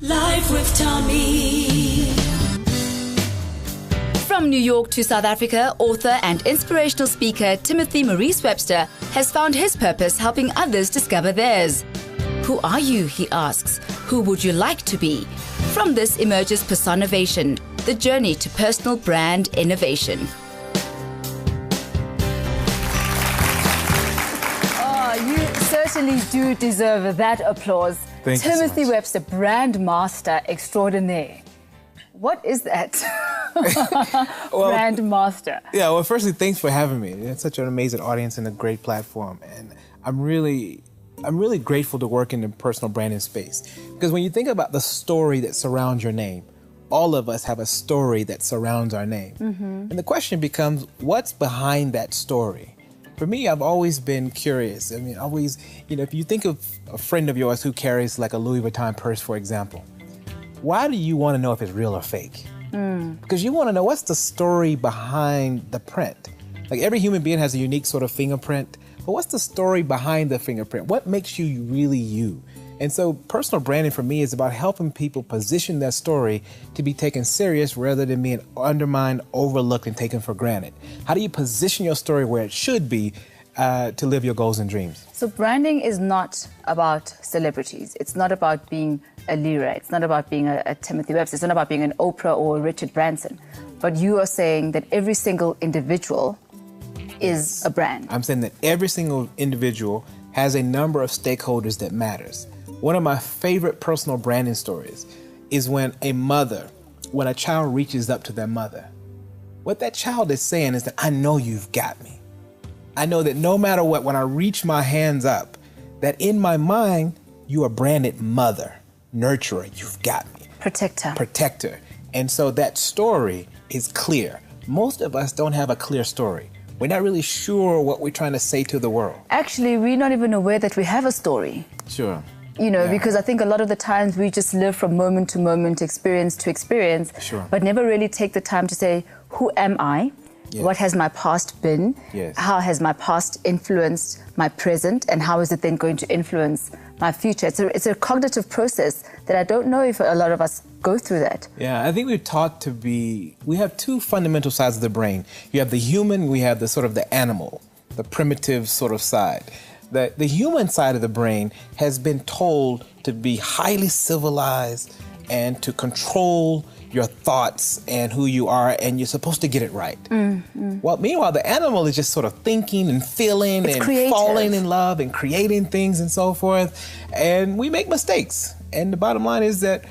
Live with Tommy. From New York to South Africa, author and inspirational speaker Timothy Maurice Webster has found his purpose helping others discover theirs. Who are you, he asks. Who would you like to be? From this emerges Personovation, the journey to personal brand innovation. Oh, you certainly do deserve that applause. Thank you so Timothy much. Webster, brand master extraordinaire. What is that? Brand master. Yeah, well, firstly, thanks for having me. It's such an amazing audience and a great platform. And I'm really grateful to work in the personal branding space. Because when you think about the story that surrounds your name, all of us have a story that surrounds our name. And the question becomes, what's behind that story? For me, I've always been curious. I mean, always, if you think of a friend of yours who carries like a Louis Vuitton purse, for example, why do you want to know if it's real or fake? Because you want to know what's the story behind the print. Like every human being has a unique sort of fingerprint, but what's the story behind the fingerprint? What makes you really you? And so personal branding for me is about helping people position their story to be taken serious rather than being undermined, overlooked, and taken for granted. How do you position your story where it should be to live your goals and dreams? So branding is not about celebrities. It's not about being a Lyra. It's not about being a Timothy Webster. It's not about being an Oprah or a Richard Branson. But you are saying that every single individual is a brand. I'm saying that every single individual has a number of stakeholders that matters. One of my favorite personal branding stories is when a child reaches up to their mother. What that child is saying is that I know you've got me. I know that no matter what, when I reach my hands up, that in my mind, you are branded mother, nurturer, you've got me. Protector. And so that story is clear. Most of us don't have a clear story. We're not really sure what we're trying to say to the world. Actually, we're not even aware that we have a story. Sure. Because I think a lot of the times we just live from moment to moment, experience to experience, Sure. but never really take the time to say, who am I? Yes. What has my past been? Yes. How has my past influenced my present? And how is it then going to influence my future? It's a cognitive process that I don't know if a lot of us go through that. Yeah, I think we're taught we have two fundamental sides of the brain. You have the human, we have the sort of the animal, the primitive sort of side. The human side of the brain has been told to be highly civilized and to control your thoughts and who you are, and you're supposed to get it right. Well, meanwhile, the animal is just sort of thinking and feeling and creative. falling in love and creating things and so forth. And we make mistakes. And the bottom line is that,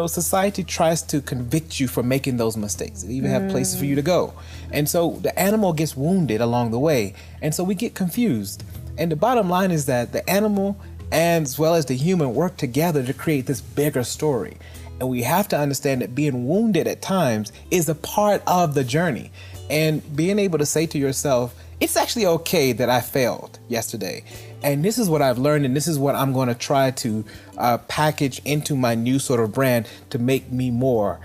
society tries to convict you for making those mistakes. They even have places for you to go. And so the animal gets wounded along the way. And so we get confused. And the bottom line is that the animal and as well as the human work together to create this bigger story. And we have to understand that being wounded at times is a part of the journey. And being able to say to yourself, it's actually okay that I failed yesterday. And this is what I've learned, and this is what I'm going to try to package into my new sort of brand to make me more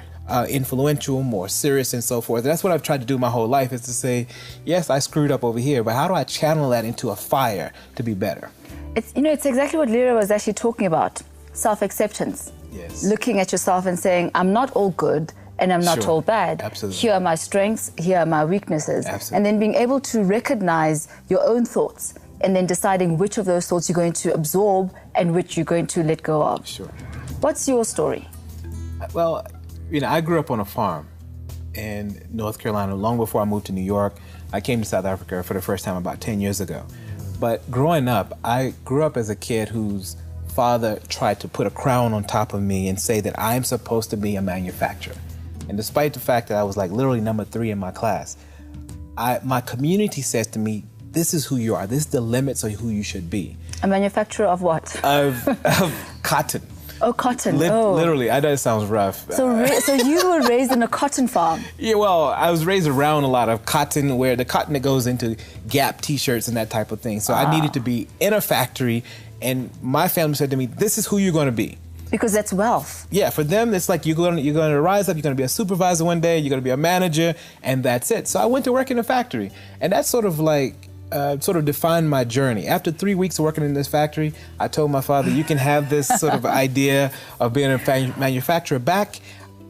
influential, more serious, and so forth. And that's what I've tried to do my whole life, is to say, yes, I screwed up over here, but how do I channel that into a fire to be better? It's exactly what Lyra was actually talking about, self-acceptance. Yes. Looking at yourself and saying, I'm not all good and I'm not Sure. all bad. Absolutely. Here are my strengths, here are my weaknesses. Absolutely. And then being able to recognize your own thoughts and then deciding which of those thoughts you're going to absorb and which you're going to let go of. Sure. What's your story? Well, I grew up on a farm in North Carolina long before I moved to New York. I came to South Africa for the first time about 10 years ago. But growing up, I grew up as a kid whose father tried to put a crown on top of me and say that I'm supposed to be a manufacturer. And despite the fact that I was like literally number 3 in my class, my community says to me, this is who you are. This is the limits of who you should be. A manufacturer of what? Of cotton. Oh, cotton. Literally, I know it sounds rough. So you were raised in a cotton farm? Yeah, well, I was raised around a lot of cotton, where the cotton that goes into Gap t-shirts and that type of thing. So I needed to be in a factory, and my family said to me, this is who you're going to be. Because that's wealth. Yeah, for them, it's like you're going to rise up, you're going to be a supervisor one day, you're going to be a manager, and that's it. So I went to work in a factory, and that's sort of like, sort of defined my journey. After 3 weeks of working in this factory, I told my father, you can have this sort of idea of being a manufacturer back.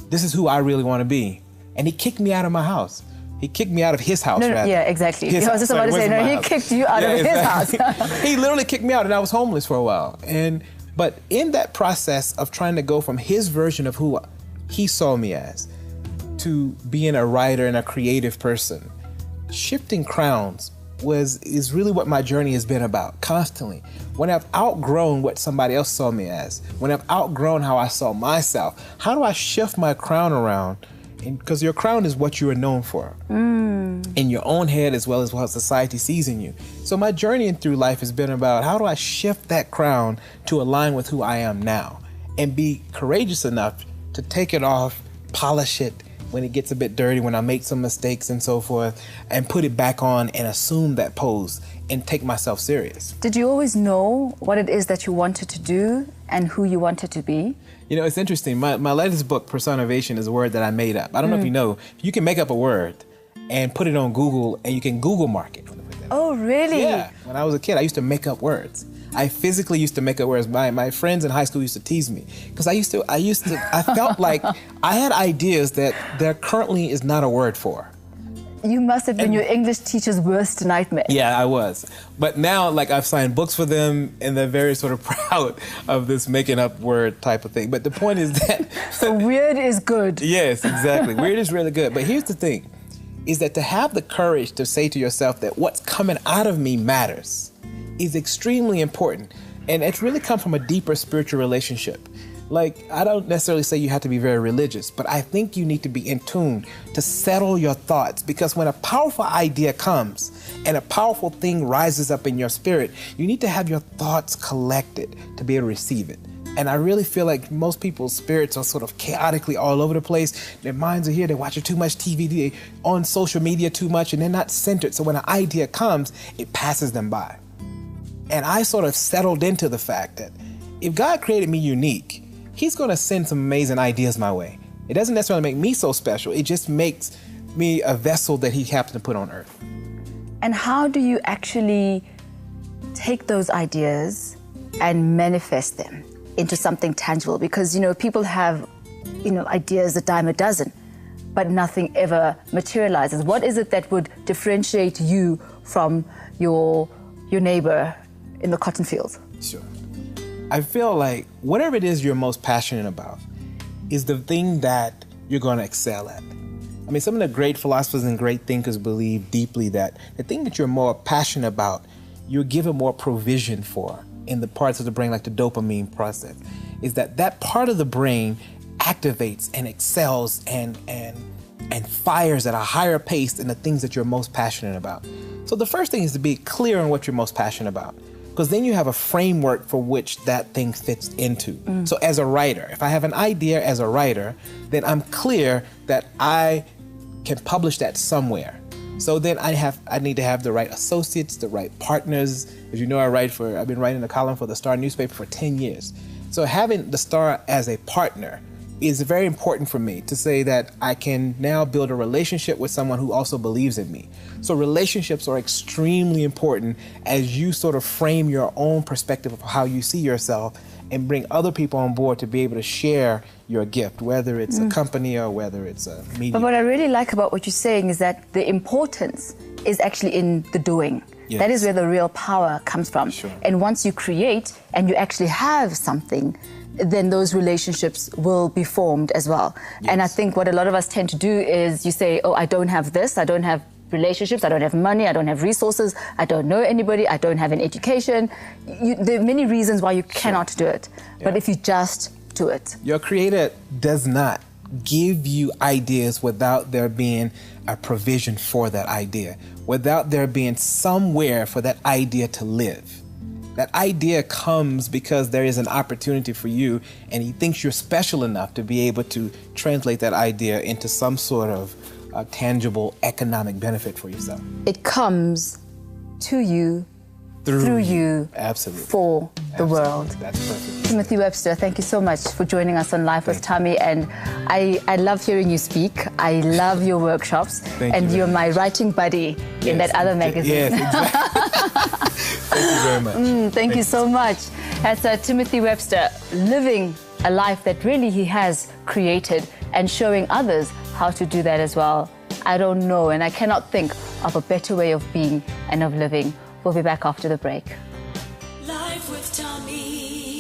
This is who I really want to be. And he kicked me out of my house. He kicked me out of his house, rather. Yeah, exactly. His I was just about to say, no, he kicked you out of his house. He literally kicked me out, and I was homeless for a while. But in that process of trying to go from his version of who he saw me as to being a writer and a creative person, shifting crowns is really what my journey has been about constantly. When I've outgrown what somebody else saw me as, when I've outgrown how I saw myself, how do I shift my crown around? Because your crown is what you are known for in your own head as well as what society sees in you. So my journey through life has been about how do I shift that crown to align with who I am now and be courageous enough to take it off, polish it when it gets a bit dirty, when I make some mistakes and so forth, and put it back on and assume that pose and take myself serious. Did you always know what it is that you wanted to do and who you wanted to be? You know, it's interesting. My latest book, Personation, is a word that I made up. I don't know if you know, you can make up a word and put it on Google, and you can Google mark it. Oh, really? Yeah. When I was a kid, I used to make up words. I physically used to make up words. My friends in high school used to tease me because I felt like I had ideas that there currently is not a word for. You must have been your English teacher's worst nightmare. Yeah, I was. But now, like, I've signed books for them, and they're very sort of proud of this making up word type of thing. But the point is that... So weird is good. Yes, exactly. Weird is really good. But here's the thing, is that to have the courage to say to yourself that what's coming out of me matters is extremely important. And it's really come from a deeper spiritual relationship. Like, I don't necessarily say you have to be very religious, but I think you need to be in tune to settle your thoughts, because when a powerful idea comes and a powerful thing rises up in your spirit, you need to have your thoughts collected to be able to receive it. And I really feel like most people's spirits are sort of chaotically all over the place. Their minds are here, they're watching too much TV, they're on social media too much, and they're not centered. So when an idea comes, it passes them by. And I sort of settled into the fact that if God created me unique, He's going to send some amazing ideas my way. It doesn't necessarily make me so special. It just makes me a vessel that He happened to put on earth. And how do you actually take those ideas and manifest them into something tangible? Because, you know, people have, you know, ideas a dime a dozen, but nothing ever materializes. What is it that would differentiate you from your neighbor in the cotton field? Sure. I feel like whatever it is you're most passionate about is the thing that you're going to excel at. I mean, some of the great philosophers and great thinkers believe deeply that the thing that you're more passionate about, you're given more provision for in the parts of the brain, like the dopamine process, is that part of the brain activates and excels and fires at a higher pace than the things that you're most passionate about. So the first thing is to be clear on what you're most passionate about, because then you have a framework for which that thing fits into. So as a writer, if I have an idea as a writer, then I'm clear that I can publish that somewhere. So then I need to have the right associates, the right partners. As you know, I've been writing a column for the Star newspaper for 10 years. So having the Star as a partner is very important for me to say that I can now build a relationship with someone who also believes in me. So relationships are extremely important as you sort of frame your own perspective of how you see yourself and bring other people on board to be able to share your gift, whether it's a company or whether it's a media. But what I really like about what you're saying is that the importance is actually in the doing. Yes. That is where the real power comes from. Sure. And once you create and you actually have something, then those relationships will be formed as well. Yes. And I think what a lot of us tend to do is you say, oh, I don't have this, I don't have relationships, I don't have money, I don't have resources, I don't know anybody, I don't have an education. There are many reasons why you cannot do it. Yeah. But if you just do it. Your creator does not give you ideas without there being a provision for that idea, without there being somewhere for that idea to live. That idea comes because there is an opportunity for you, and He thinks you're special enough to be able to translate that idea into some sort of tangible economic benefit for yourself. It comes to you through you, absolutely, for the world. That's perfect. Timothy Webster, thank you so much for joining us on Life with Tommy. And I love hearing you speak. I love your workshops. And you're my writing buddy in that other magazine. Yes, exactly. Thank you very much. Thank you so much. That's Timothy Webster, living a life that really he has created and showing others how to do that as well. I don't know, and I cannot think of a better way of being and of living. We'll be back after the break. Life with Tommy.